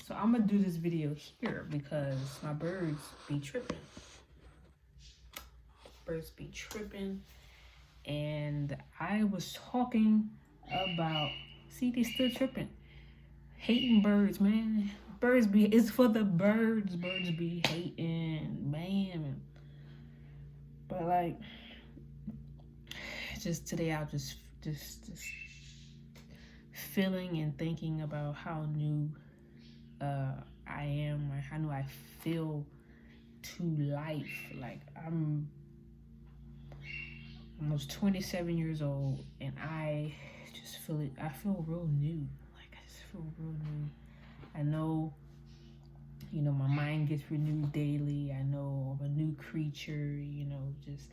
So I'm gonna do this video here because my birds be tripping. Birds be tripping. And I was talking about, see, they still tripping. Hating birds, man. Birds be, it's for the birds. Birds be hating, man. But like, just today I was just feeling and thinking about how new I am, or how new I feel to life. Like I'm almost 27 years old, and I just feel it. I feel real new. Like I just feel real new. I know, my mind gets renewed daily. I know I'm a new creature. Just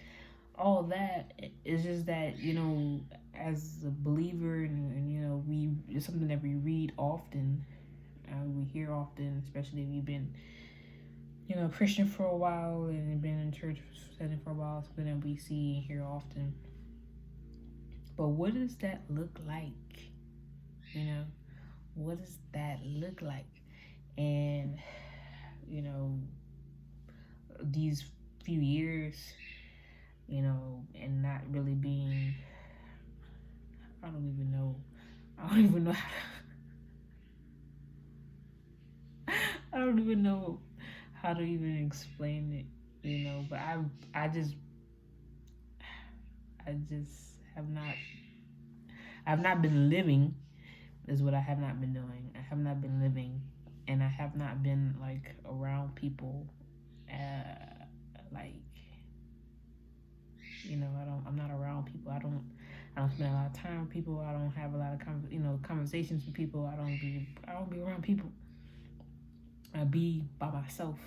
all that. It's just that as a believer, and we it's something that we read often. We hear often, especially if you've been Christian for a while and been in church setting for a while, something that we see and hear often. But what does that look like? What does that look like? And these few years, and not really being, I don't even know how I don't even know how to even explain it, but I just have not been living, is what I have not been doing. I have not been living, and I have not been like around people, like I'm not around people. I don't spend a lot of time with people. I don't have a lot of conversations with people. I don't be around people. I be by myself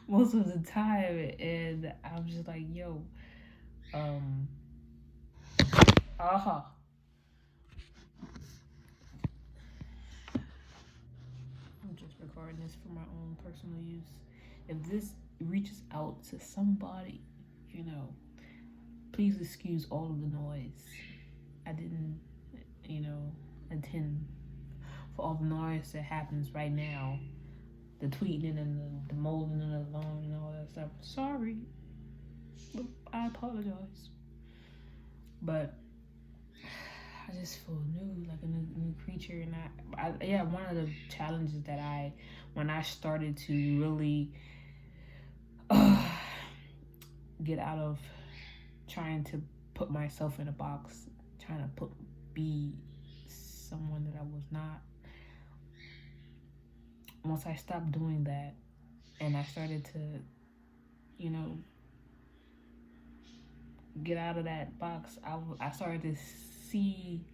most of the time, and I'm just like, yo, uh-huh. I'm just recording this for my own personal use. If this reaches out to somebody, please excuse all of the noise. I didn't, intend for all the noise that happens right now, the tweeting and the molding and the lawn and all that stuff. Sorry, I apologize. But I just feel new, like a new creature. And I one of the challenges that when I started to really get out of trying to put myself in a box, trying to be someone that I was not. Once I stopped doing that, and I started to, get out of that box, I started to see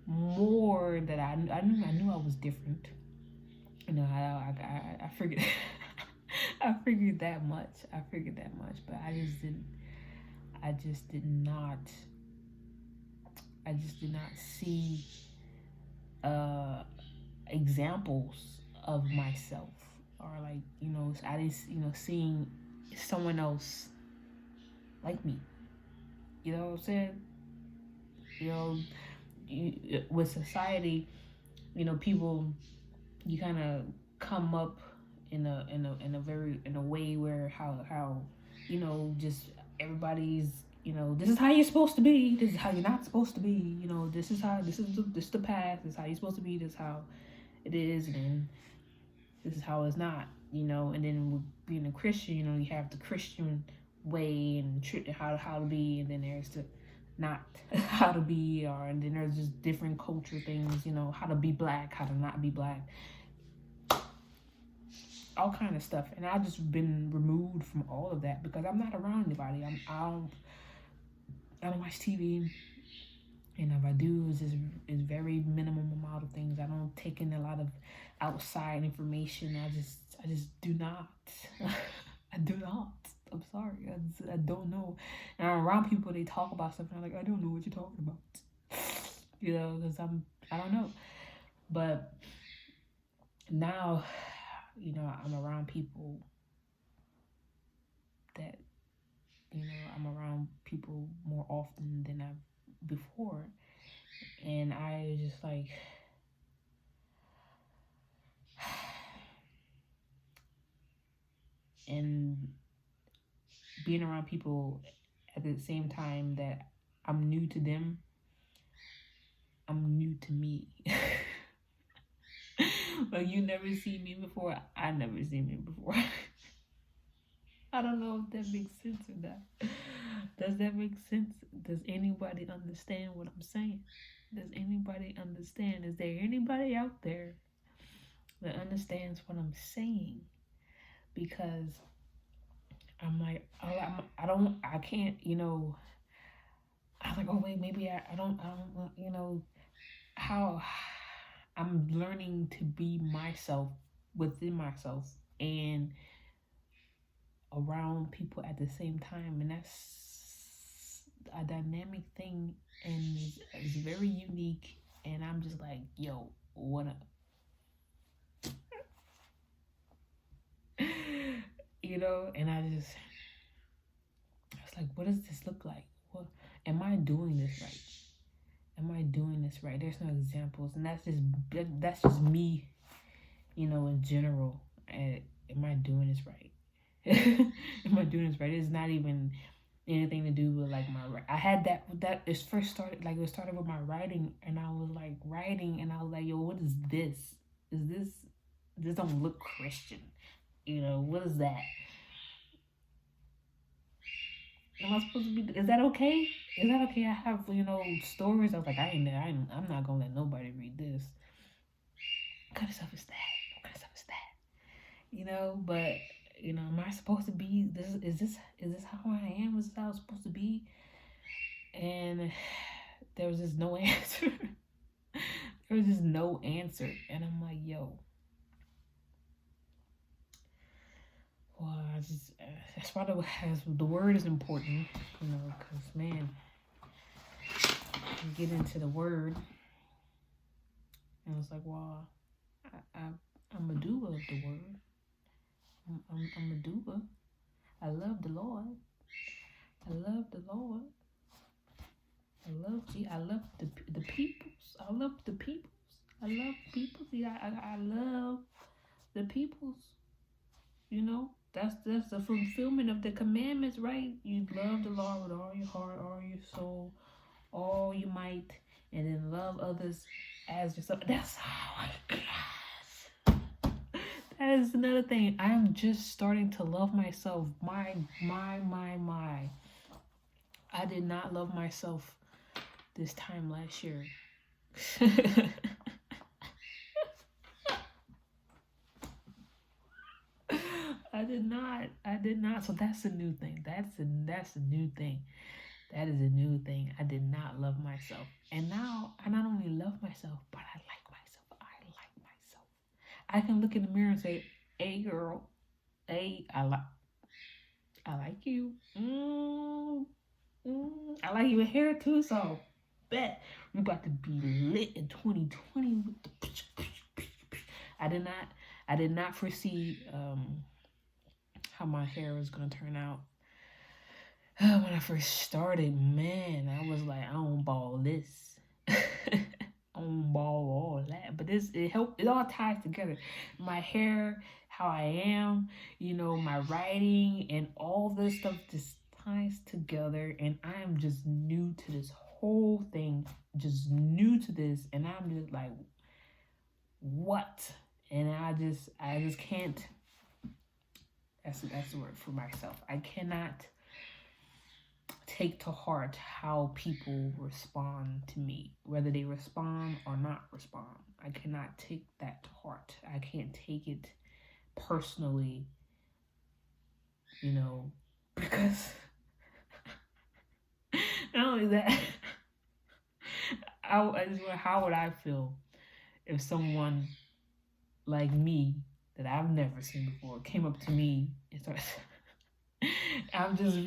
more that I knew I was different. I figured I figured that much. But I just did not see examples of myself, or like I didn't seeing someone else like me. You know what I'm saying? With society, people, you kind of come up in a way where how just everybody's this is how you're supposed to be, this is how you're not supposed to be, this is the path, this is how you're supposed to be, this is how it is, and this is how it's not, and then with being a Christian, you have the Christian way and how to be, and then there's the not how to be, and then there's just different culture things, how to be black, how to not be black, all kind of stuff. And I've just been removed from all of that because I'm not around anybody. I don't watch TV, and if I do, it's very minimum amount of things. I don't take in a lot of outside information. I just do not. I do not. I'm sorry. I don't know. And I'm around people, they talk about stuff, and I'm like, I don't know what you're talking about. Because I don't know. But now, I'm around people that, I'm around people more often than I've before. And I just like, and being around people at the same time that I'm new to them, I'm new to me. Like, you never seen me before, I never seen me before. I don't know if that makes sense or not. Does that make sense? Does anybody understand what I'm saying? Does anybody understand? Is there anybody out there that understands what I'm saying? Because I'm like, I can't, I'm like, oh wait, maybe I don't, how I'm learning to be myself within myself and around people at the same time, and that's a dynamic thing, and it's very unique. And I'm just like, yo, what up? And I was like, what does this look like? What am I doing this right? Am I doing this right? There's no examples, and that's just me, in general. Am I doing this right? Am I doing this right? It's not even anything to do with like I had that it first started, like it started with my writing, and I was like writing, and I was like, yo, what is this? This don't look Christian? What is that? Am I supposed to be? Is that okay? Is that okay? I have stories. I was like, I'm not gonna let nobody read this. What kind of stuff is that? What kind of stuff is that? But am I supposed to be this? Is this how I am? Is this how it's supposed to be? And there was just no answer. There was just no answer, and I'm like, yo. Well, that's why the word is important, because man, you get into the word, and it's like, well, I'm a doer of the word. I'm a doer. I love the Lord. I love the Lord. I love the peoples. I love the peoples. I love peoples. Yeah, I love the peoples. That's the fulfillment of the commandments, right? You love the Lord with all your heart, all your soul, all your might, and then love others as yourself. That's how that is another thing. I am just starting to love myself. My. I did not love myself this time last year. I did not. So that's a new thing. That's a new thing. That is a new thing. I did not love myself. And now I not only love myself, but I like myself. I like myself. I can look in the mirror and say, hey girl, hey, I like you. I like your hair too, so bet we about to be lit in 2020 with the I did not foresee how my hair was gonna turn out. When I first started, man, I was like, I don't ball this. I don't ball all that. But it all ties together. My hair, how I am, my writing, and all this stuff just ties together. And I am just new to this whole thing. Just new to this. And I'm just like, what? And I just can't. That's the word for myself. I cannot take to heart how people respond to me, whether they respond or not respond. I cannot take that to heart. I can't take it personally, because not only that, how would I feel if someone like me that I've never seen before came up to me and started I'm just,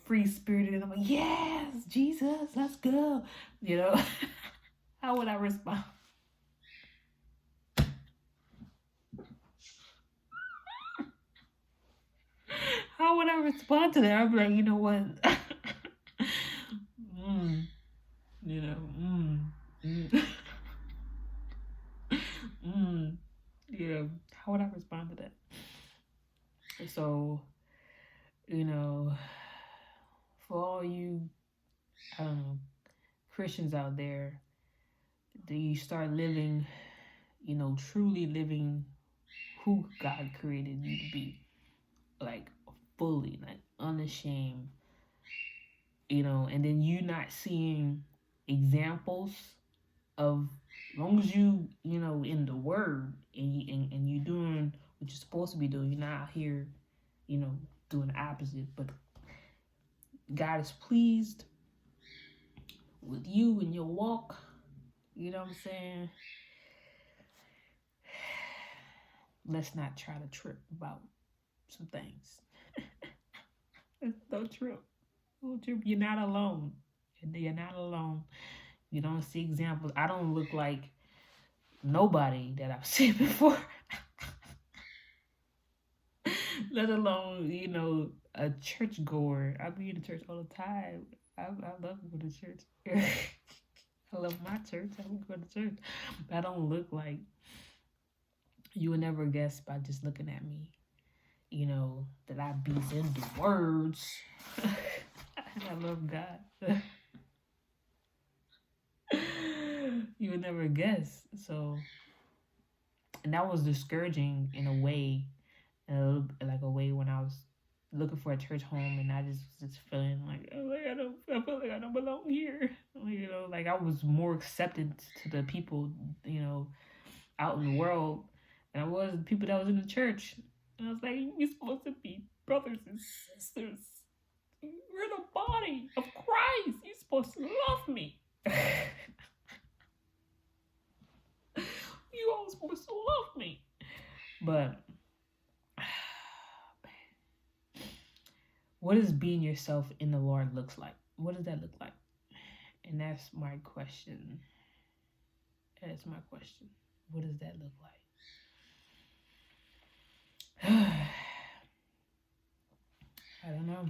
free spirited, and I'm like, yes, Jesus, let's go. How would I respond? How would I respond to that? I'd be like, you know what? How would I respond to that? So you know, for all you, I don't know, Christians out there, do you start living, truly living who God created you to be, like fully, like unashamed, and then you not seeing examples of, as long as in the word, and you doing what you're supposed to be doing, you're not out here, doing the opposite, but God is pleased with you and your walk. You know what I'm saying? Let's not try to trip about some things. Don't trip. Don't trip. You're not alone. You're not alone. You don't see examples. I don't look like nobody that I've seen before. Let alone, a church goer. I be in church all the time. I love going to church. I love my church. I don't go to church. But I don't look like, you would never guess by just looking at me, that I be in the words. And I love God. You would never guess. So, and that was discouraging in a way, like a way when I was looking for a church home, and I just feeling like, I feel like I don't belong here. Like I was more accepted to the people, out in the world, than I was the people that was in the church. And I was like, we're supposed to be brothers and sisters. We're the body of Christ. You're supposed to love me. You all supposed to love me. But what does being yourself in the Lord looks like? What does that look like? And that's my question. That's my question. What does that look like? I don't know.